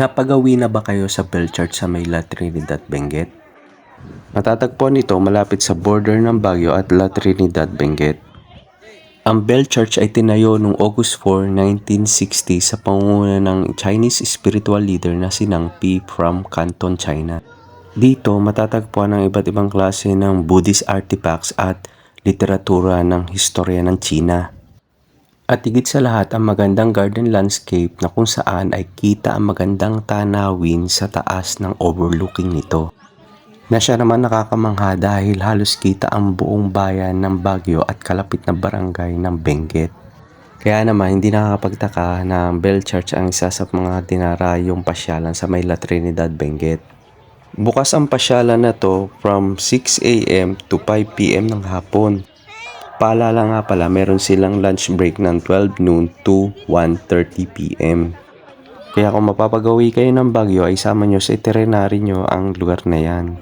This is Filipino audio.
Napagawi na ba kayo sa Bell Church sa may La Trinidad, Benguet? Matatagpuan ito malapit sa border ng Baguio at La Trinidad, Benguet. Ang Bell Church ay tinayo noong August 4, 1960 sa pangunguna ng Chinese spiritual leader na si Nang Pi from Canton, China. Dito matatagpuan ang iba't ibang klase ng Buddhist artifacts at literatura ng historya ng China. At higit sa lahat ang magandang garden landscape na kung saan ay kita ang magandang tanawin sa taas ng overlooking nito. Na siya naman nakakamangha dahil halos kita ang buong bayan ng Baguio at kalapit na barangay ng Benguet. Kaya naman hindi nakakapagtaka na ang Bell Church ang isa sa mga dinarayong pasyalan sa may La Trinidad, Benguet. Bukas ang pasyalan na to from 6 a.m. to 5 p.m. ng hapon. Paalala nga pala, meron silang lunch break ng 12 noon to 1:30 p.m. Kaya kung mapapagawi kayo ng Baguio ay sama nyo sa itinerary nyo ang lugar na yan.